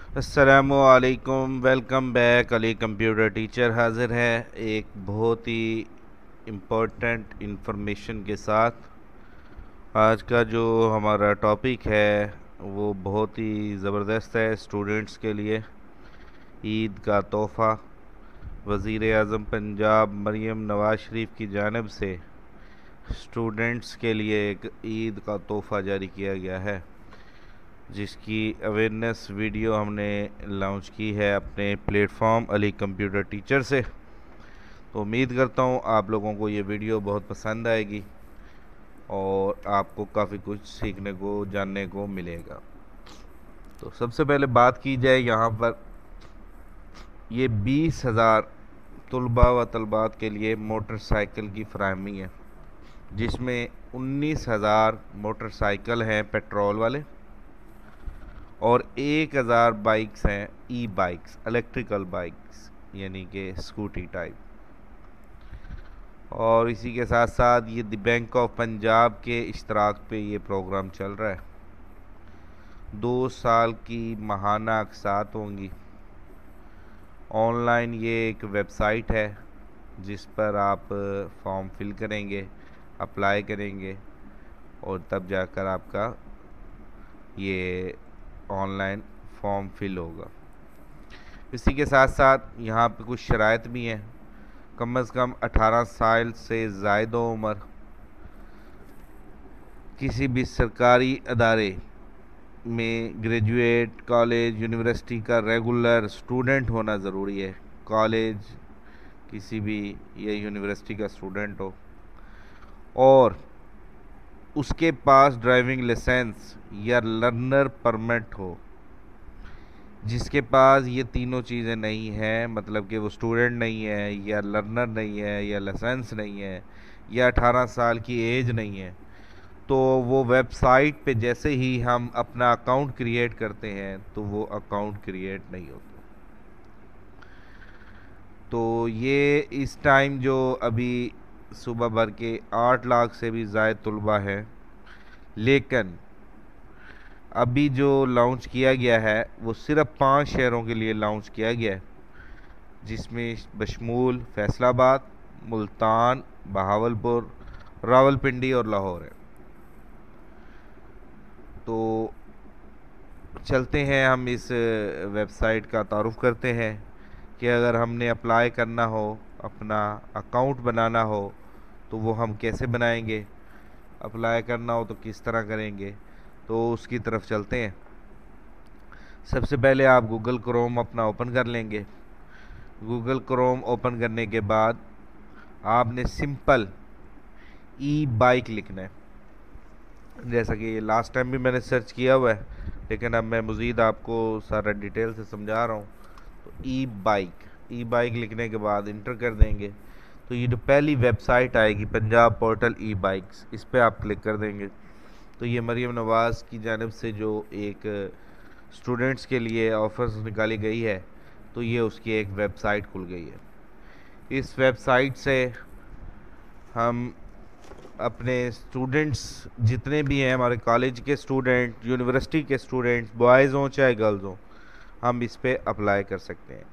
السلام علیکم، welcome back. علی computer teacher حاضر ہے ایک بہت ہی امپورٹنٹ انفارمیشن کے ساتھ۔ آج کا جو ہمارا ٹاپک ہے وہ بہت ہی زبردست ہے اسٹوڈنٹس کے لیے۔ عید کا تحفہ وزیر اعظم پنجاب مریم نواز شریف کی جانب سے اسٹوڈنٹس کے لیے ایک عید کا تحفہ جاری کیا گیا ہے، جس کی اویئرنیس ویڈیو ہم نے لانچ کی ہے اپنے پلیٹ فارم علی کمپیوٹر ٹیچر سے۔ تو امید کرتا ہوں آپ لوگوں کو یہ ویڈیو بہت پسند آئے گی اور آپ کو کافی کچھ سیکھنے کو جاننے کو ملے گا۔ تو سب سے پہلے بات کی جائے یہاں پر، یہ 20,000 طلباء و طلبات کے لیے موٹر سائیکل کی فراہمی ہے، جس میں 19,000 موٹر سائیکل ہیں پیٹرول والے اور 1,000 بائکس ہیں ای بائکس، الیکٹریکل بائکس یعنی کہ اسکوٹی ٹائپ۔ اور اسی کے ساتھ ساتھ یہ دی بینک آف پنجاب کے اشتراک پہ یہ پروگرام چل رہا ہے۔ 2 سال کی ماہانہ اقساط ہوں گی۔ آن لائن یہ ایک ویب سائٹ ہے جس پر آپ فارم فل کریں گے، اپلائی کریں گے اور تب جا کر آپ کا یہ آن لائن فارم فل ہوگا۔ اسی کے ساتھ ساتھ یہاں پہ کچھ شرائط بھی ہیں۔ کم از کم 18 سال سے زائد عمر، کسی بھی سرکاری ادارے میں گریجویٹ، کالج، یونیورسٹی کا ریگولر اسٹوڈنٹ ہونا ضروری ہے۔ کالج کسی بھی یا یونیورسٹی کا اسٹوڈنٹ ہو، اور اس کے پاس ڈرائیونگ لائسنس یا لرنر پرمٹ ہو۔ جس کے پاس یہ تینوں چیزیں نہیں ہیں، مطلب کہ وہ اسٹوڈنٹ نہیں ہے یا لرنر نہیں ہے یا لائسنس نہیں ہے یا 18 سال کی ایج نہیں ہے، تو وہ ویب سائٹ پہ جیسے ہی ہم اپنا اکاؤنٹ کریٹ کرتے ہیں تو وہ اکاؤنٹ کریٹ نہیں ہوتا۔ تو یہ اس ٹائم جو ابھی صوبہ بھر کے 8 لاکھ سے بھی زائد طلباء ہیں، لیکن ابھی جو لانچ کیا گیا ہے وہ صرف 5 شہروں کے لیے لانچ کیا گیا ہے، جس میں بشمول فیصل آباد، ملتان، بہاولپور، راولپنڈی اور لاہور ہے۔ تو چلتے ہیں ہم اس ویب سائٹ کا تعارف کرتے ہیں کہ اگر ہم نے اپلائی کرنا ہو، اپنا اکاؤنٹ بنانا ہو تو وہ ہم کیسے بنائیں گے، اپلائی کرنا ہو تو کس طرح کریں گے، تو اس کی طرف چلتے ہیں۔ سب سے پہلے آپ گوگل کروم اپنا اوپن کر لیں گے۔ گوگل کروم اوپن کرنے کے بعد آپ نے سمپل ای بائک لکھنا ہے، جیسا کہ یہ لاسٹ ٹائم بھی میں نے سرچ کیا ہوا ہے، لیکن اب میں مزید آپ کو سارا ڈیٹیل سے سمجھا رہا ہوں۔ تو ای بائک لکھنے کے بعد انٹر کر دیں گے تو یہ جو پہلی ویب سائٹ آئے گی پنجاب پورٹل ای بائکس، اس پہ آپ کلک کر دیں گے تو یہ مریم نواز کی جانب سے جو ایک اسٹوڈنٹس کے لیے آفرز نکالی گئی ہے، تو یہ اس کی ایک ویب سائٹ کھل گئی ہے۔ اس ویب سائٹ سے ہم اپنے اسٹوڈنٹس جتنے بھی ہیں، ہمارے کالج کے اسٹوڈنٹ، یونیورسٹی کے اسٹوڈنٹس، بوائز ہوں چاہے گرلز ہوں، ہم اس پہ اپلائی کر سکتے ہیں۔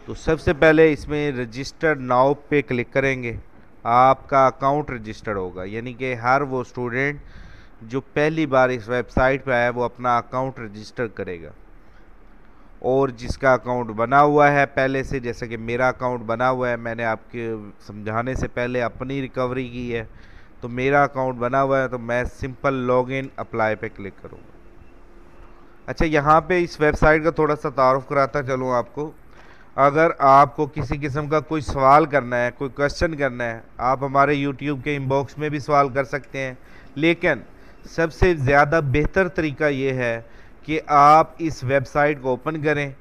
تو سب سے پہلے اس میں رجسٹر ناؤ پہ کلک کریں گے، آپ کا اکاؤنٹ رجسٹر ہوگا، یعنی کہ ہر وہ اسٹوڈنٹ جو پہلی بار اس ویب سائٹ پہ آیا وہ اپنا اکاؤنٹ رجسٹر کرے گا، اور جس کا اکاؤنٹ بنا ہوا ہے پہلے سے، جیسے کہ میرا اکاؤنٹ بنا ہوا ہے، میں نے آپ کے سمجھانے سے پہلے اپنی ریکوری کی ہے، تو میرا اکاؤنٹ بنا ہوا ہے تو میں سمپل لاگ ان اپلائی پہ کلک کروں گا۔ اچھا، یہاں پہ اس ویب سائٹ کا تھوڑا سا تعارف کراتا چلوں آپ کو۔ اگر آپ کو کسی قسم کا کوئی سوال کرنا ہے، کوئی کویشچن کرنا ہے، آپ ہمارے یوٹیوب کے ان باکس میں بھی سوال کر سکتے ہیں، لیکن سب سے زیادہ بہتر طریقہ یہ ہے کہ آپ اس ویب سائٹ کو اوپن کریں۔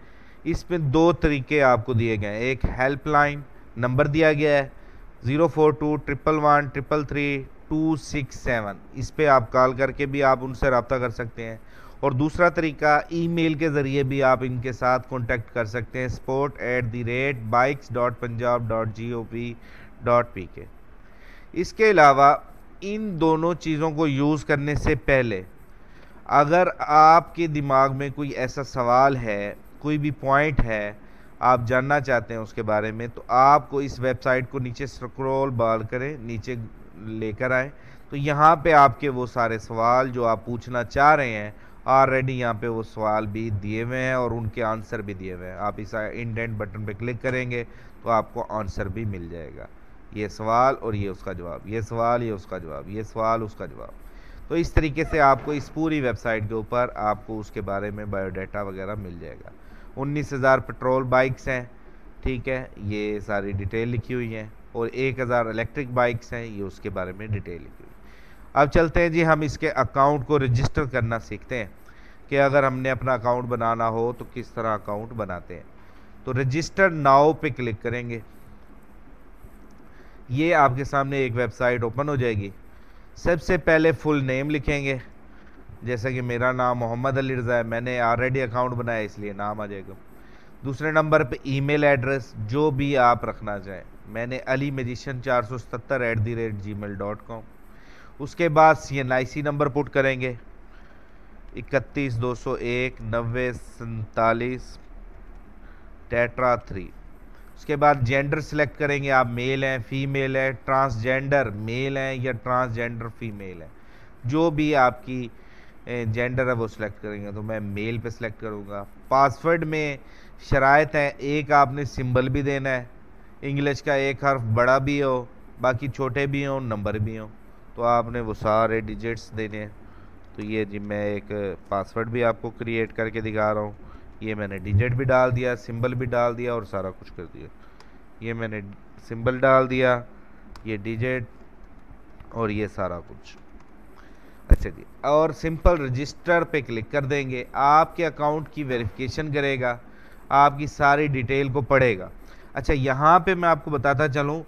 اس میں 2 طریقے آپ کو دیے گئے ہیں، ایک ہیلپ لائن نمبر دیا گیا ہے 04211333267، اس پہ آپ کال کر کے بھی آپ ان سے رابطہ کر سکتے ہیں، اور دوسرا طریقہ ای میل کے ذریعے بھی آپ ان کے ساتھ کانٹیکٹ کر سکتے ہیں، support@bikes.punjab.gov.pk۔ اس کے علاوہ ان دونوں چیزوں کو یوز کرنے سے پہلے اگر آپ کے دماغ میں کوئی ایسا سوال ہے، کوئی بھی پوائنٹ ہے آپ جاننا چاہتے ہیں اس کے بارے میں، تو آپ کو اس ویب سائٹ کو نیچے سکرول بال کریں، نیچے لے کر آئیں، تو یہاں پہ آپ کے وہ سارے سوال جو آپ پوچھنا چاہ رہے ہیں آلریڈی یہاں پہ وہ سوال بھی دیے ہوئے ہیں اور ان کے آنسر بھی دیے ہوئے ہیں. آپ اس انڈینٹ بٹن پہ کلک کریں گے تو آپ کو آنسر بھی مل جائے گا، یہ سوال اور یہ اس کا جواب، یہ سوال یہ اس کا جواب، یہ سوال اس کا جواب. تو اس طریقے سے آپ کو اس پوری ویب سائٹ کے اوپر آپ کو اس کے بارے میں بایو ڈیٹا وغیرہ مل جائے گا. 19,000 پیٹرول بائکس ہیں، ٹھیک ہے، یہ ساری ڈیٹیل لکھی ہوئی ہیں، اور 1,000 الیکٹرک بائکس ہیں، یہ اس کے بارے میں ڈیٹیل لکھی ہوئی. اب چلتے ہیں جی، ہم اس کے اکاؤنٹ کو رجسٹر کرنا سیکھتے ہیں کہ اگر ہم نے اپنا اکاؤنٹ بنانا ہو تو کس طرح اکاؤنٹ بناتے ہیں. تو رجسٹر ناؤ پہ کلک کریں گے، یہ آپ کے سامنے ایک ویب سائٹ اوپن ہو جائے گی. سب سے پہلے فل نیم لکھیں گے، جیسا کہ میرا نام محمد علی رضا ہے، میں نے آلریڈی اکاؤنٹ بنایا اس لیے نام آ جائے گا. دوسرے نمبر پہ ای میل ایڈریس جو بھی آپ رکھنا چاہیں، میں نے aliMagician477@gmail.com. اس کے بعد CNIC نمبر پٹ کریں گے 31,201,90,47 اس کے بعد جینڈر سلیکٹ کریں گے، آپ میل ہیں فیمیل ہے، ٹرانسجینڈر میل ہیں یا ٹرانسجینڈر فیمیل ہے، جو بھی آپ کی جینڈر ہے وہ سلیکٹ کریں گے. تو میں میل پہ سلیکٹ کروں گا. پاسورڈ میں شرائط ہیں، ایک آپ نے سمبل بھی دینا ہے، انگلش کا ایک حرف بڑا بھی ہو، باقی چھوٹے بھی ہوں، نمبر بھی ہوں، تو آپ نے وہ سارے ڈیجٹس دینے ہیں. تو یہ جی میں ایک پاسورڈ بھی آپ کو کریٹ کر کے دکھا رہا ہوں، یہ میں نے ڈیجٹ بھی ڈال دیا، سمبل بھی ڈال دیا اور سارا کچھ کر دیا. یہ میں نے سمبل ڈال دیا، یہ ڈیجٹ اور یہ سارا کچھ. اچھا جی، اور سمپل رجسٹر پہ کلک کر دیں گے، آپ کے اکاؤنٹ کی ویریفیکیشن کرے گا، آپ کی ساری ڈیٹیل کو پڑھے گا. اچھا یہاں پہ میں آپ کو بتاتا چلوں،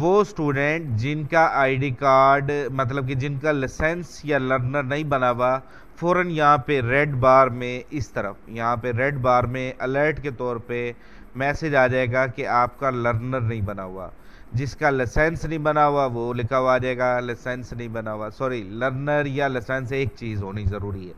وہ اسٹوڈنٹ جن کا آئی ڈی کارڈ مطلب کہ جن کا لائسنس یا لرنر نہیں بنا ہوا، فوراً یہاں پہ ریڈ بار میں اس طرف یہاں پہ ریڈ بار میں الرٹ کے طور پہ میسج آ جائے گا کہ آپ کا لرنر نہیں بنا ہوا. جس کا لائسنس نہیں بنا ہوا وہ لکھا ہوا آ جائے گا لائسنس نہیں بنا ہوا، سوری لرنر یا لائسنس ایک چیز ہونی ضروری ہے.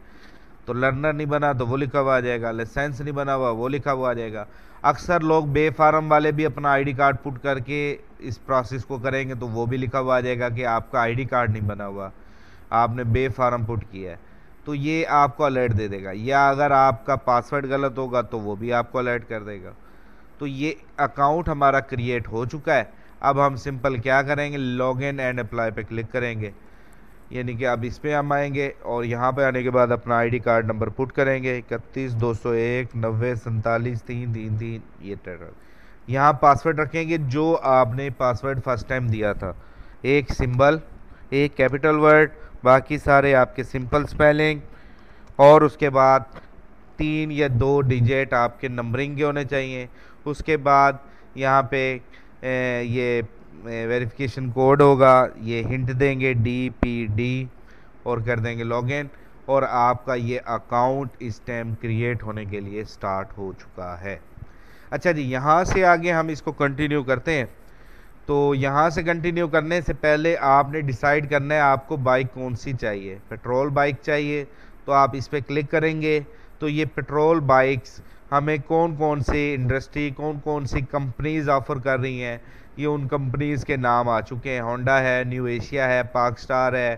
تو لرنر نہیں بنا تو وہ لکھا ہوا آ جائے گا، لائسنس نہیں بنا ہوا وہ لکھا ہوا آ جائے گا. اکثر لوگ بے فارم والے بھی اپنا آئی ڈی کارڈ پٹ کر کے اس پروسیس کو کریں گے تو وہ بھی لکھا ہوا آ جائے گا کہ آپ کا آئی ڈی کارڈ نہیں بنا ہوا، آپ نے بے فارم پٹ کیا ہے، تو یہ آپ کو الرٹ دے دے گا. یا اگر آپ کا پاسورڈ غلط ہوگا تو وہ بھی آپ کو الرٹ کر دے گا. تو یہ اکاؤنٹ ہمارا کریٹ ہو چکا ہے. اب ہم سمپل کیا کریں گے، لاگ ان اینڈ اپلائی پہ کلک کریں گے، یعنی کہ اب اس پہ ہم آئیں گے اور یہاں پہ آنے کے بعد اپنا آئی ڈی کارڈ نمبر پٹ کریں گے 31,201,90,47,333 یہ ٹیٹر. یہاں پاسورڈ رکھیں گے جو آپ نے پاسورڈ فرسٹ ٹائم دیا تھا، ایک سمبل ایک کیپٹل ورڈ، باقی سارے آپ کے سمپل سپیلنگ، اور اس کے بعد 3 یا 2 ڈیجٹ آپ کے نمبرنگ کے ہونے چاہیے. اس کے بعد یہاں پہ یہ ویریفیکیشن کوڈ ہوگا، یہ ہنٹ دیں گے DPD اور کر دیں گے لاگ ان، اور آپ کا یہ اکاؤنٹ اس ٹائم کریٹ ہونے کے لیے سٹارٹ ہو چکا ہے. اچھا جی، یہاں سے آگے ہم اس کو کنٹینیو کرتے ہیں. تو یہاں سے کنٹینیو کرنے سے پہلے آپ نے ڈیسائیڈ کرنا ہے آپ کو بائک کون سی چاہیے. پیٹرول بائک چاہیے تو آپ اس پہ کلک کریں گے تو یہ پیٹرول بائکس ہمیں کون کون سی انڈسٹری کون کون سی کمپنیز آفر کر رہی ہیں، یہ ان کمپنیز کے نام آ چکے ہیں. ہونڈا ہے، نیو ایشیا ہے، پاک سٹار ہے،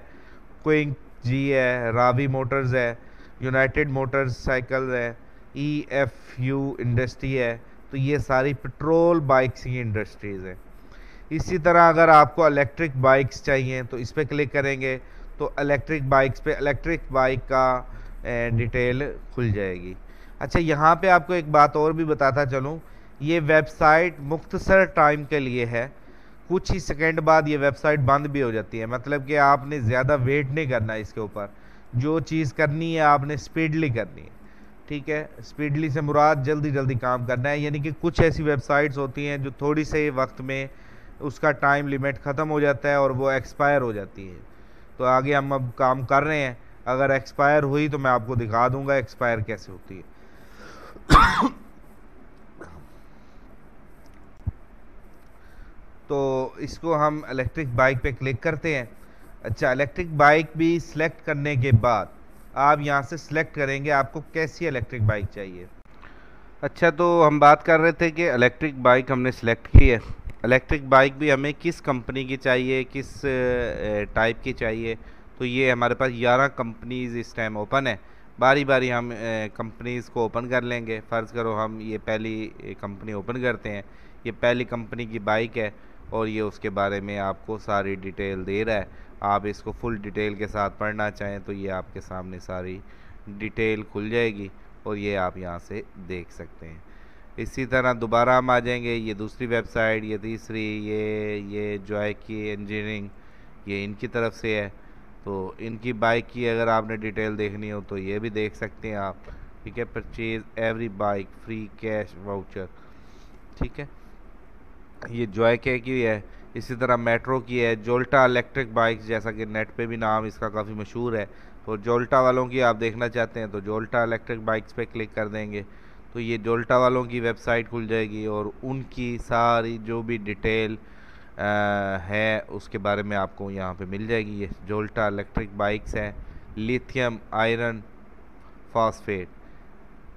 کوئنگ جی ہے، راوی موٹرز ہے، یونائٹڈ موٹرز سائیکل ہے، EFU انڈسٹری ہے. تو یہ ساری پیٹرول بائکس کی انڈسٹریز ہیں. اسی طرح اگر آپ کو الیکٹرک بائکس چاہیے تو اس پہ کلک کریں گے تو الیکٹرک بائکس پہ الیکٹرک بائک کا ڈیٹیل کھل جائے گی. اچھا یہاں پہ آپ کو ایک بات اور بھی بتاتا چلوں، یہ ویب سائٹ مختصر ٹائم کے لیے ہے، کچھ ہی سیکنڈ بعد یہ ویب سائٹ بند بھی ہو جاتی ہے. مطلب کہ آپ نے زیادہ ویٹ نہیں کرنا ہے اس کے اوپر، جو چیز کرنی ہے آپ نے سپیڈلی کرنی ہے. ٹھیک ہے، سپیڈلی سے مراد جلدی جلدی کام کرنا ہے. یعنی کہ کچھ ایسی ویب سائٹس ہوتی ہیں جو تھوڑی سے وقت میں اس کا ٹائم لیمٹ ختم ہو جاتا ہے اور وہ ایکسپائر ہو جاتی ہے. تو آگے ہم اب کام کر رہے ہیں، اگر ایکسپائر ہوئی تو میں آپ کو دکھا دوں گا ایکسپائر کیسے ہوتی ہے. تو اس کو ہم الیکٹرک بائک پہ کلک کرتے ہیں. اچھا الیکٹرک بائک بھی سلیکٹ کرنے کے بعد آپ یہاں سے سلیکٹ کریں گے آپ کو کیسی الیکٹرک بائک چاہیے. اچھا، تو ہم بات کر رہے تھے کہ الیکٹرک بائک ہم نے سلیکٹ کی ہے. الیکٹرک بائک بھی ہمیں کس کمپنی کی چاہیے، کس ٹائپ کی چاہیے. تو یہ ہمارے پاس 11 کمپنیز اس ٹائم اوپن ہے. باری باری ہم کمپنیز کو اوپن کر لیں گے. فرض کرو ہم یہ پہلی کمپنی اوپن کرتے ہیں. یہ پہلی کمپنی کی بائک ہے اور یہ اس کے بارے میں آپ کو ساری ڈیٹیل دے رہا ہے. آپ اس کو فل ڈیٹیل کے ساتھ پڑھنا چاہیں تو یہ آپ کے سامنے ساری ڈیٹیل کھل جائے گی اور یہ آپ یہاں سے دیکھ سکتے ہیں. اسی طرح دوبارہ ہم آ جائیں گے. یہ دوسری ویب سائٹ، یہ تیسری، یہ جوائے کی انجینئرنگ، یہ ان کی طرف سے ہے. تو ان کی بائک کی اگر آپ نے ڈیٹیل دیکھنی ہو تو یہ بھی دیکھ سکتے ہیں آپ. ٹھیک ہے، purchase every bike free cash voucher. ٹھیک ہے، یہ جوائے کی ہے. اسی طرح میٹرو کی ہے. جولٹا الیکٹرک بائکس، جیسا کہ نیٹ پہ بھی نام اس کا کافی مشہور ہے. تو جولٹا والوں کی آپ دیکھنا چاہتے ہیں تو جولٹا الیکٹرک بائکس پہ کلک کر دیں گے تو یہ جولٹا والوں کی ویب سائٹ کھل جائے گی اور ان کی ساری جو بھی ڈیٹیل ہے اس کے بارے میں آپ کو یہاں پہ مل جائے گی. یہ جولٹا الیکٹرک بائکس ہیں. لیتھیم آئرن فاسفیٹ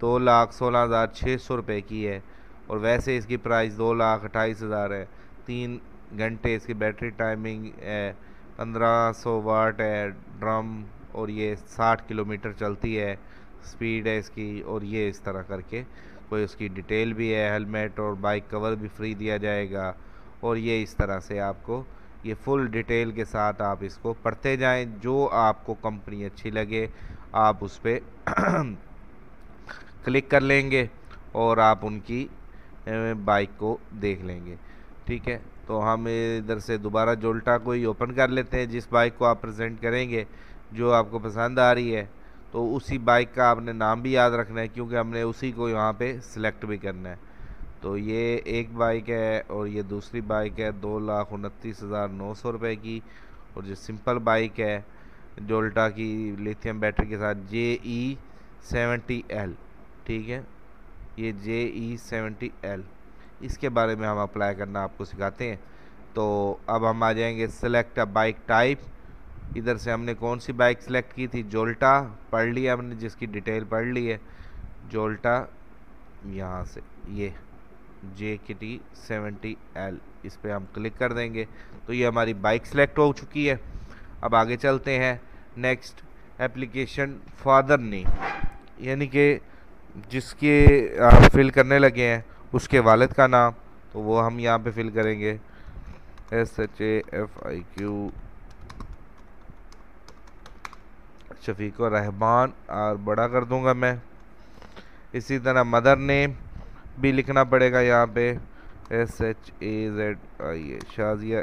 2,16,600 روپے کی ہے اور ویسے اس کی پرائس 2,28,000 ہے. 3 گھنٹے اس کی بیٹری ٹائمنگ ہے. 1,500 واٹ ہے ڈرم اور یہ 60 کلومیٹر چلتی ہے سپیڈ ہے اس کی. اور یہ اس طرح کر کے کوئی اس کی ڈیٹیل بھی ہے. ہیلمیٹ اور بائک کور بھی فری دیا جائے گا. اور یہ اس طرح سے آپ کو یہ فل ڈیٹیل کے ساتھ آپ اس کو پڑھتے جائیں. جو آپ کو کمپنی اچھی لگے آپ اس پہ کلک کر لیں گے اور آپ ان کی بائک کو دیکھ لیں گے. ٹھیک ہے، تو ہم ادھر سے دوبارہ جولٹا کو ہی اوپن کر لیتے ہیں. جس بائک کو آپ پریزنٹ کریں گے جو آپ کو پسند آ رہی ہے تو اسی بائک کا آپ نے نام بھی یاد رکھنا ہے کیونکہ ہم نے اسی کو یہاں پہ سلیکٹ بھی کرنا ہے. تو یہ ایک بائک ہے اور یہ دوسری بائک ہے 2,29,900 روپے کی. اور جو سمپل بائک ہے جولٹا کی لیتھیم بیٹری کے ساتھ JE70L. ٹھیک ہے، یہ JE70L اس کے بارے میں ہم اپلائی کرنا آپ کو سکھاتے ہیں. تو اب ہم آ جائیں گے سلیکٹ اے بائک ٹائپ. ادھر سے ہم نے کون سی بائک سلیکٹ کی تھی؟ جولٹا پڑھ لیا ہم نے، جس کی ڈیٹیل پڑھ لی ہے. جولٹا یہاں سے یہ JKT70L اس پہ ہم کلک کر دیں گے تو یہ ہماری بائک سلیکٹ ہو چکی ہے. اب آگے چلتے ہیں. نیکسٹ ایپلیکیشن فادر نیم، یعنی کہ جس کے آپ فل کرنے لگے ہیں اس کے والد کا نام. تو وہ ہم یہاں پہ فل کریں گے SHAFIQ شفیق الرحمان اور بڑا کر دوں گا میں. اسی طرح مدر نیم بھی لکھنا پڑے گا یہاں پہ SHAZI شازیہ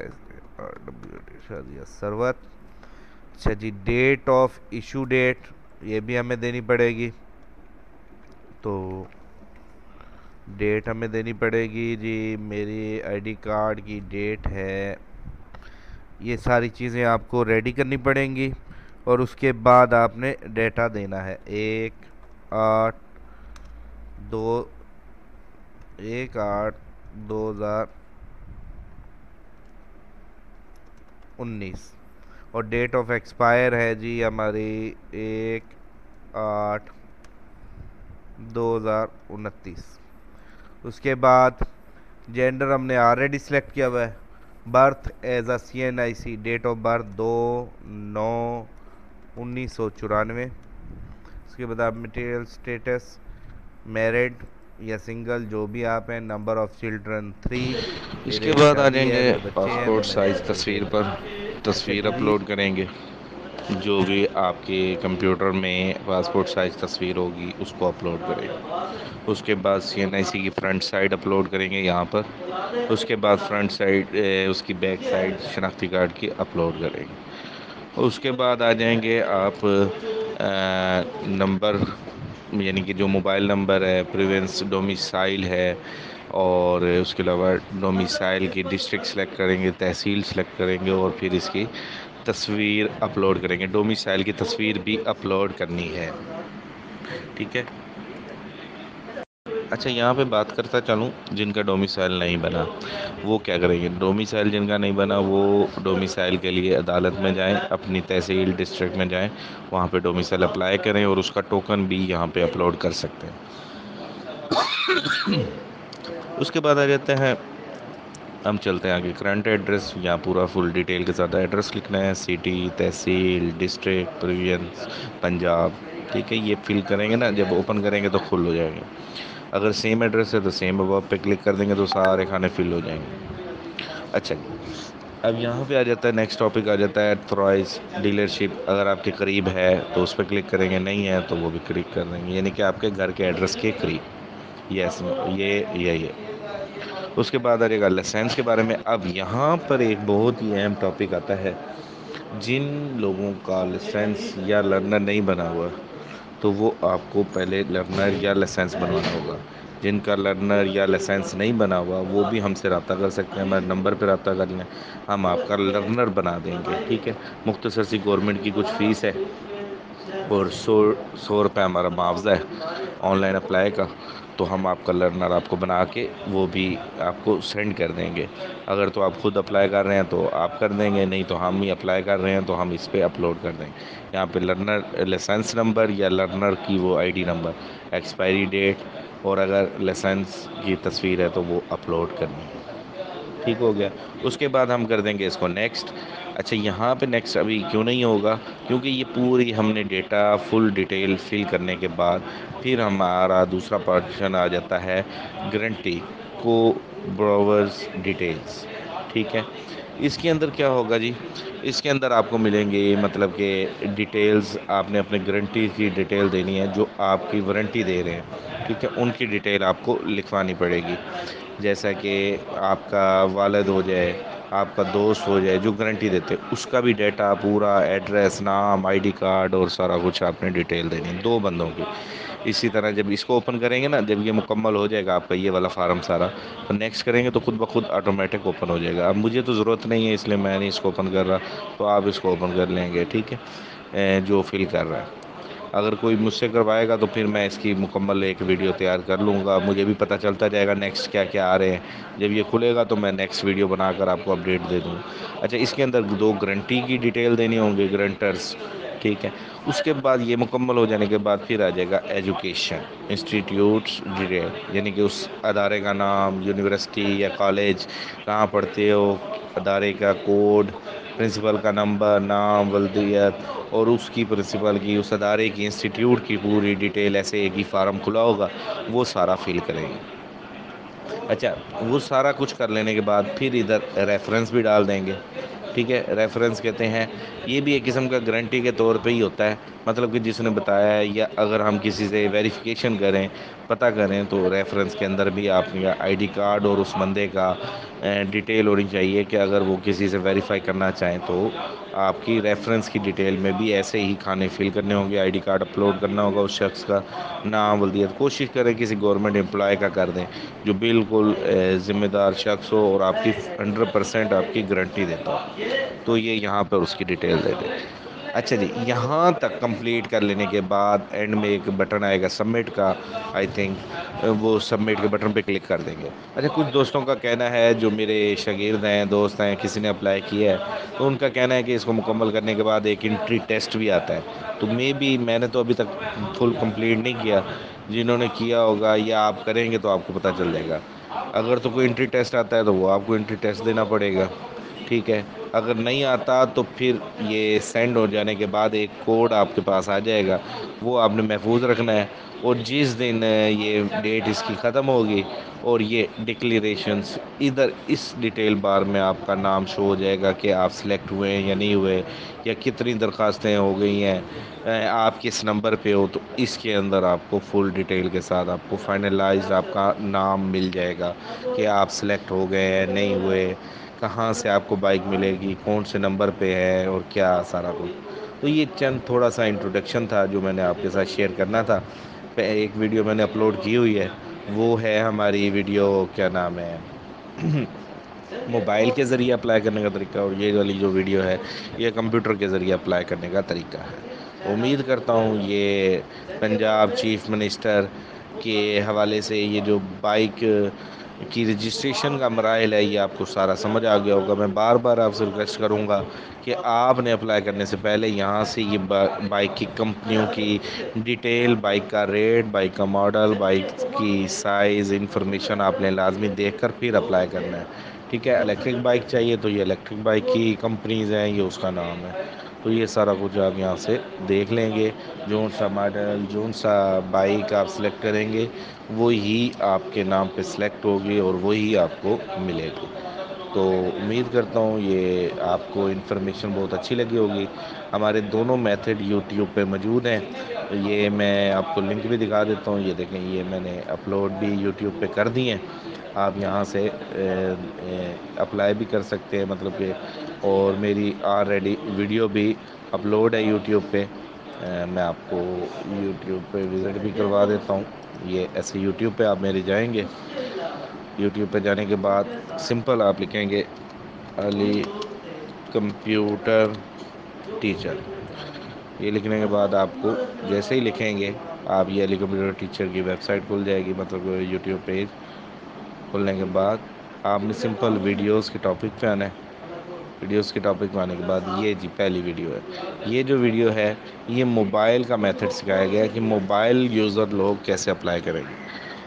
شازیہ ثروت. اچھا جی، ڈیٹ آف ایشو ڈیٹ یہ بھی ہمیں دینی پڑے گی. تو ڈیٹ ہمیں دینی پڑے گی جی. میری ID کارڈ کی ڈیٹ ہے. یہ ساری چیزیں آپ کو ریڈی کرنی پڑیں گی اور اس کے بعد آپ نے ڈیٹا دینا ہے. 1/8/2019 اور ڈیٹ آف ایکسپائر ہے جی ہماری 1/8/2029. اس کے بعد جینڈر ہم نے آلریڈی سلیکٹ کیا ہوا ہے. Birth as a CNIC، date of birth 2/9/1994. اس کے بعد آپ مٹیریل سٹیٹس میرڈ یا سنگل جو بھی آپ ہیں. Number of children 3. اس پھر کے ایک بعد آ شادی جائیں ہے، گے 2 بچے ہیں، 2 پاسپورٹ میں نے سائز ڈیٹیل دے تصویر پر رکھی ہے. تصویر اچھا جی، اپلوڈ کریں گے. جو بھی آپ کے کمپیوٹر میں پاسپورٹ سائز تصویر ہوگی اس کو اپلوڈ کریں گے. اس کے بعد CNIC کی فرنٹ سائڈ اپلوڈ کریں گے یہاں پر. اس کے بعد فرنٹ سائڈ اس کی بیک سائڈ شناختی کارڈ کی اپلوڈ کریں گے. اس کے بعد آ جائیں گے آپ نمبر، یعنی کہ جو موبائل نمبر ہے، پریونس ڈومیسائل ہے اور اس کے علاوہ ڈومیسائل کی ڈسٹرکٹ سلیکٹ کریں گے، تحصیل سلیکٹ کریں گے اور پھر اس کی تصویر اپلوڈ کریں گے. ڈومیسائل کی تصویر بھی اپلوڈ کرنی ہے. ٹھیک ہے. اچھا، یہاں پہ بات کرتا چلوں جن کا ڈومیسائل نہیں بنا وہ کیا کریں گے. ڈومیسائل جن کا نہیں بنا وہ ڈومیسائل کے لیے عدالت میں جائیں، اپنی تحصیل ڈسٹرکٹ میں جائیں، وہاں پہ ڈومیسائل اپلائی کریں اور اس کا ٹوکن بھی یہاں پہ اپلوڈ کر سکتے ہیں. اس کے بعد آ جاتے ہیں، ہم چلتے ہیں آگے، کرنٹ ایڈریس، یہاں پورا فل ڈیٹیل کے ساتھ ایڈریس لکھنا ہے، سٹی، تحصیل، ڈسٹرکٹ، پروونس، پنجاب، ٹھیک ہے، یہ فل کریں گے نا، جب اوپن کریں گے تو کھل ہو جائے گا۔ اگر سیم ایڈریس ہے تو سیم اباب پہ کلک کر دیں گے تو سارے کھانے فل ہو جائیں گے۔ اچھا جی، اب یہاں پہ آ جاتا ہے نیکسٹ ٹاپک، آ جاتا ہے تھرائز ڈیلرشپ، اگر آپ کے قریب ہے تو اس پہ کلک کریں گے، نہیں ہے تو وہ بھی کلک کر دیں گے، یعنی کہ آپ کے گھر کے ایڈریس کے قریب، یس یہ اس کے بعد آ جائے گا لائسنس کے بارے میں۔ اب یہاں پر ایک بہت ہی اہم ٹاپک آتا ہے، جن لوگوں کا لائسنس یا لرنر نہیں بنا ہوا تو وہ آپ کو پہلے لرنر یا لائسنس بنوانا ہوگا۔ جن کا لرنر یا لائسنس نہیں بنا ہوا وہ بھی ہم سے رابطہ کر سکتے ہیں، ہمارے نمبر پہ رابطہ کر لیں، ہم آپ کا لرنر بنا دیں گے، ٹھیک ہے۔ مختصر سی گورنمنٹ کی کچھ فیس ہے، اور 100 روپے ہمارا معاوضہ ہے آن لائن اپلائی کا، تو ہم آپ کا لرنر آپ کو بنا کے وہ بھی آپ کو سینڈ کر دیں گے۔ اگر تو آپ خود اپلائی کر رہے ہیں تو آپ کر دیں گے، نہیں تو ہم ہی اپلائی کر رہے ہیں تو ہم اس پہ اپلوڈ کر دیں گے۔ یہاں پہ لرنر لائسنس نمبر یا لرنر کی وہ I D number, expiry date, اور اگر لائسنس کی تصویر ہے تو وہ اپلوڈ کرنی ہے، ٹھیک ہو گیا۔ اس کے بعد ہم کر دیں گے اس کو نیکسٹ۔ اچھا، یہاں پہ نیکسٹ ابھی کیوں نہیں ہوگا؟ کیونکہ یہ پوری ہم نے ڈیٹا فل ڈیٹیل فل کرنے کے بعد پھر ہمارا دوسرا پارٹیشن آ جاتا ہے گارنٹی کو بروورز ڈیٹیلز، ٹھیک ہے۔ اس کے اندر کیا ہوگا جی؟ اس کے اندر آپ کو ملیں گے مطلب کہ ڈیٹیلز، آپ نے اپنے گارنٹی کی ڈیٹیل دینی ہے، جو آپ کی وارنٹی دے رہے ہیں، ٹھیک ہے، ان کی ڈیٹیل آپ کو لکھوانی پڑے گی، جیسا کہ آپ کا والد ہو جائے، آپ کا دوست ہو جائے جو گارنٹی دیتے، اس کا بھی ڈیٹا پورا، ایڈریس، نام، آئی ڈی کارڈ اور سارا کچھ آپ نے ڈیٹیل دینی ہے، 2 بندوں کی۔ اسی طرح جب اس کو اوپن کریں گے نا، جب یہ مکمل ہو جائے گا آپ کا یہ والا فارم سارا، تو نیکسٹ کریں گے تو خود بخود آٹومیٹک اوپن ہو جائے گا۔ اب مجھے تو ضرورت نہیں ہے اس لیے میں نہیں اس کو اوپن کر رہا، تو آپ اس کو اوپن کر لیں گے، ٹھیک ہے، جو فل کر رہا ہے۔ اگر کوئی مجھ سے کروائے گا تو پھر میں اس کی مکمل ایک ویڈیو تیار کر لوں گا، مجھے بھی پتہ چلتا جائے گا نیکسٹ کیا کیا آ رہے ہیں، جب یہ کھلے گا تو میں نیکسٹ ویڈیو بنا کر آپ کو اپڈیٹ دے دوں گا۔ اچھا، اس کے اندر 2 گارنٹی کی ڈیٹیل دینی ہوں گے، گارنٹرز، ٹھیک ہے۔ اس کے بعد یہ مکمل ہو جانے کے بعد پھر آ جائے گا ایجوکیشن انسٹیٹیوٹس ڈیٹیل، یعنی کہ اس ادارے کا نام، یونیورسٹی یا کالج کہاں پڑھتے ہو، ادارے کا کوڈ، پرنسپل کا نمبر، نام، ولدیت، اور اس کی پرنسپل کی، اس ادارے کی، انسٹیٹیوٹ کی پوری ڈیٹیل، ایسے ایک ہی فارم کھلا ہوگا، وہ سارا فل کریں گے۔ اچھا، وہ سارا کچھ کر لینے کے بعد پھر ادھر ریفرنس بھی ڈال دیں گے، ٹھیک ہے۔ ریفرنس کہتے ہیں، یہ بھی ایک قسم کا گارنٹی کے طور پہ ہی ہوتا ہے، مطلب کہ جس نے بتایا ہے، یا اگر ہم کسی سے ویریفیکیشن کریں، پتہ کریں، تو ریفرنس کے اندر بھی آپ کا آئی ڈی کارڈ اور اس بندے کا ڈیٹیل ہونی چاہیے، کہ اگر وہ کسی سے ویریفائی کرنا چاہیں تو آپ کی ریفرنس کی ڈیٹیل میں بھی ایسے ہی کھانے فل کرنے ہوں گے، آئی ڈی کارڈ اپلوڈ کرنا ہوگا اس شخص کا، نام، ولدیت، کوشش کریں کسی گورنمنٹ امپلائی کا کر دیں جو بالکل ذمہ دار شخص ہو اور آپ کی 100% آپ کی گارنٹی دیتا ہو، تو یہ یہاں پر اس کی ڈیٹیل دے دیں۔ اچھا جی، یہاں تک کمپلیٹ کر لینے کے بعد اینڈ میں ایک بٹن آئے گا سبمٹ کا، آئی تھنک وہ سبمٹ کے بٹن پہ کلک کر دیں گے۔ اچھا، کچھ دوستوں کا کہنا ہے، جو میرے شاگرد ہیں، دوست ہیں، کسی نے اپلائی کیا ہے، تو ان کا کہنا ہے کہ اس کو مکمل کرنے کے بعد ایک انٹری ٹیسٹ بھی آتا ہے، تو میں نے تو ابھی تک فل کمپلیٹ نہیں کیا، جنہوں نے کیا ہوگا یا آپ کریں گے تو آپ کو پتہ چل جائے گا۔ اگر تو کوئی انٹری ٹیسٹ آتا ہے تو وہ آپ کو انٹری ٹیسٹ دینا پڑے گا، ٹھیک ہے۔ اگر نہیں آتا تو پھر یہ سینڈ ہو جانے کے بعد ایک کوڈ آپ کے پاس آ جائے گا، وہ آپ نے محفوظ رکھنا ہے، اور جس دن یہ ڈیٹ اس کی ختم ہوگی اور یہ ڈکلیریشنز ادھر اس ڈیٹیل بار میں آپ کا نام شو ہو جائے گا کہ آپ سلیکٹ ہوئے ہیں یا نہیں ہوئے، یا کتنی درخواستیں ہو گئی ہیں، آپ کس نمبر پہ ہو، تو اس کے اندر آپ کو فل ڈیٹیل کے ساتھ آپ کو فائنلائز آپ کا نام مل جائے گا کہ آپ سلیکٹ ہو گئے ہیں، نہیں ہوئے، کہاں سے آپ کو بائک ملے گی، کون سے نمبر پہ ہے، اور کیا سارا کچھ۔ تو یہ چند تھوڑا سا انٹروڈکشن تھا جو میں نے آپ کے ساتھ شیئر کرنا تھا۔ ایک ویڈیو میں نے اپلوڈ کی ہوئی ہے، وہ ہے ہماری ویڈیو، کیا نام ہے، موبائل کے ذریعے اپلائی کرنے کا طریقہ، اور یہ والی جو ویڈیو ہے یہ کمپیوٹر کے ذریعے اپلائی کرنے کا طریقہ ہے۔ امید کرتا ہوں یہ پنجاب چیف منسٹر کے حوالے سے یہ جو بائک کی رجسٹریشن کا مراحل ہے، یہ آپ کو سارا سمجھ آ گیا ہوگا۔ میں بار بار آپ سے ریکویسٹ کروں گا کہ آپ نے اپلائی کرنے سے پہلے یہاں سے یہ بائک کی کمپنیوں کی ڈیٹیل، بائک کا ریٹ، بائک کا ماڈل، بائک کی سائز انفارمیشن آپ نے لازمی دیکھ کر پھر اپلائی کرنا ہے، ٹھیک ہے۔ الیکٹرک بائک چاہیے تو یہ الیکٹرک بائک کی کمپنیز ہیں، یہ اس کا نام ہے۔ تو یہ سارا کچھ آپ یہاں سے دیکھ لیں گے، جون سا ماڈل، جون سا بائک آپ سلیکٹ کریں گے وہی آپ کے نام پہ سلیکٹ ہوگی اور وہی آپ کو ملے گی۔ تو امید کرتا ہوں یہ آپ کو انفارمیشن بہت اچھی لگی ہوگی۔ ہمارے دونوں میتھڈ یوٹیوب پہ موجود ہیں، یہ میں آپ کو لنک بھی دکھا دیتا ہوں، یہ دیکھیں یہ میں نے اپلوڈ بھی یوٹیوب پہ کر دی ہیں، آپ یہاں سے اپلائی بھی کر سکتے ہیں، مطلب کہ اور میری آلریڈی ویڈیو بھی اپلوڈ ہے یوٹیوب پہ، میں آپ کو یوٹیوب پہ وزٹ بھی کروا دیتا ہوں۔ یہ ایسے یوٹیوب پہ آپ میرے جائیں گے، یوٹیوب پہ جانے کے بعد سمپل آپ لکھیں گے علی کمپیوٹر ٹیچر، یہ لکھنے کے بعد آپ کو جیسے ہی لکھیں گے آپ یہ علی کمپیوٹر ٹیچر کی ویب سائٹ کھل جائے گی، مطلب یوٹیوب پیج کھلنے کے بعد آپ نے سمپل ویڈیوز کے ٹاپک پہ آنا ہے، ویڈیوز کے ٹاپک میں آنے کے بعد یہ جی پہلی ویڈیو ہے، یہ جو ویڈیو ہے یہ موبائل کا میتھڈ سکھایا گیا ہے کہ موبائل یوزر لوگ کیسے اپلائی کریں گے،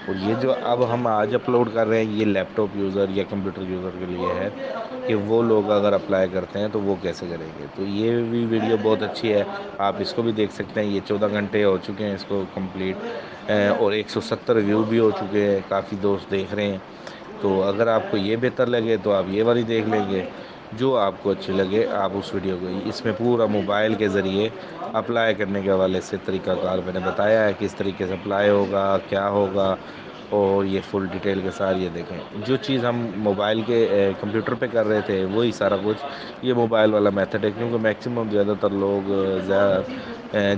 اور یہ جو اب ہم آج اپلوڈ کر رہے ہیں یہ لیپ ٹاپ یوزر یا کمپیوٹر یوزر کے لیے ہے کہ وہ لوگ اگر اپلائی کرتے ہیں تو وہ کیسے کریں گے۔ تو یہ بھی ویڈیو بہت اچھی ہے، آپ اس کو بھی دیکھ سکتے ہیں، یہ 14 گھنٹے ہو چکے ہیں اس کو کمپلیٹ، اور 170 ویو بھی ہو چکے ہیں، کافی دوست دیکھ رہے ہیں۔ تو اگر آپ کو یہ بہتر لگے تو آپ یہ والی دیکھ لیں گے، جو آپ کو اچھی لگے آپ اس ویڈیو کو، اس میں پورا موبائل کے ذریعے اپلائی کرنے کے حوالے سے طریقہ کار میں نے بتایا ہے، کس طریقے سے اپلائی ہوگا، کیا ہوگا، اور یہ فل ڈیٹیل کے ساتھ یہ دیکھیں۔ جو چیز ہم موبائل کے کمپیوٹر پہ کر رہے تھے وہی سارا کچھ یہ موبائل والا میتھڈ ہے، کیونکہ میکسیمم زیادہ تر لوگ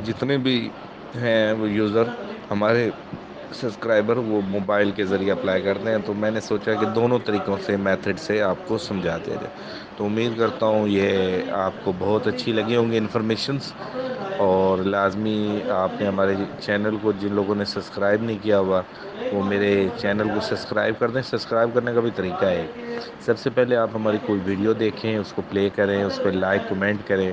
جتنے بھی ہیں وہ یوزر ہمارے سبسکرائبر وہ موبائل کے ذریعے اپلائی کرتے ہیں، تو میں نے سوچا کہ دونوں طریقوں سے میتھڈ سے آپ کو سمجھا دیا جائے۔ تو امید کرتا ہوں یہ آپ کو بہت اچھی لگی ہوں گی انفارمیشنس، اور لازمی آپ نے ہمارے چینل کو، جن لوگوں نے سبسکرائب نہیں کیا ہوا وہ میرے چینل کو سبسکرائب کر دیں۔ سبسکرائب کرنے کا بھی طریقہ ہے، سب سے پہلے آپ ہماری کوئی ویڈیو دیکھیں، اس کو پلے کریں، اس پہ لائک کمنٹ کریں،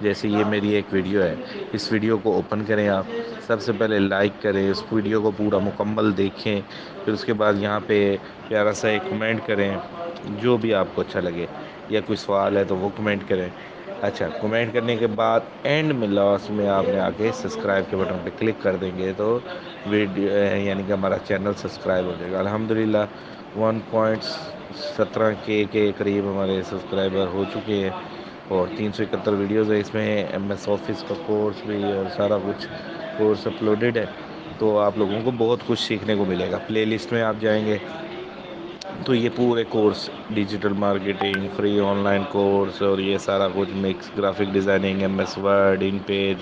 جیسے یہ میری ایک ویڈیو ہے، اس ویڈیو کو اوپن کریں، آپ سب سے پہلے لائک کریں، اس ویڈیو کو پورا مکمل دیکھیں، پھر اس کے بعد یہاں پہ پیارا سا ایک کمنٹ کریں جو بھی آپ کو اچھا لگے، یا کوئی سوال ہے تو وہ کمنٹ کریں۔ اچھا، کمنٹ کرنے کے بعد اینڈ میں لاسٹ میں آپ نے آ کے سبسکرائب کے بٹن پہ کلک کر دیں گے تو ویڈیو یعنی کہ ہمارا چینل سبسکرائب ہو جائے گا۔ الحمدللہ 1.17K کے قریب ہمارے سبسکرائبر ہو چکے ہیں، اور 371 ویڈیوز ہے، اس میں ایم ایس آفس کا کورس بھی اور سارا کچھ کورس اپلوڈڈ ہے، تو آپ لوگوں کو بہت کچھ سیکھنے کو ملے گا۔ پلے لسٹ میں آپ جائیں گے تو یہ پورے course, digital marketing, free online course, اور یہ سارا کچھ mix, graphic designing, M S Word, InPage,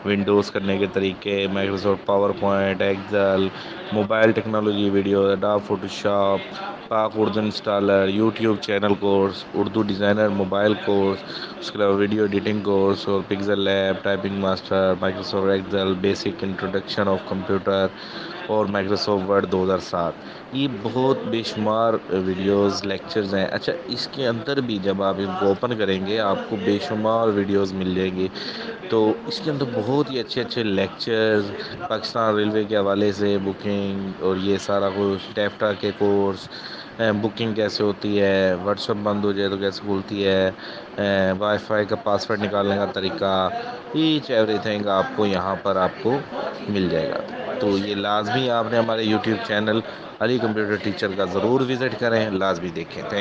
Windows کرنے کے طریقے، Microsoft PowerPoint, Excel, mobile technology video, Adobe Photoshop, Pak Urdu installer, YouTube channel course, Urdu designer mobile course, اس کے علاوہ ویڈیو ایڈیٹنگ کورس، اور Pixel Lab, typing master, Microsoft Excel, basic introduction of computer, اور Microsoft Word 2007، یہ بہت بے شمار videos lectures ہیں۔ اچھا، اس کے اندر بھی جب آپ ان کو اوپن کریں گے آپ کو بے شمار ویڈیوز مل جائیں گی، تو اس کے اندر بہت ہی اچھے اچھے لیکچرز، پاکستان ریلوے کے حوالے سے بکنگ اور یہ سارا کچھ، ٹیفٹا کے کورس، بکنگ کیسے ہوتی ہے، واٹس ایپ بند ہو جائے تو کیسے کھلتی ہے، وائی فائی کا پاسورڈ نکالنے کا طریقہ، ایچ ایوری تھنگ آپ کو یہاں پر آپ کو مل جائے گا۔ تو یہ لازمی آپ نے ہمارے یوٹیوب چینل علی کمپیوٹر ٹیچر کا ضرور وزٹ کریں، لازمی دیکھیں۔ تھینک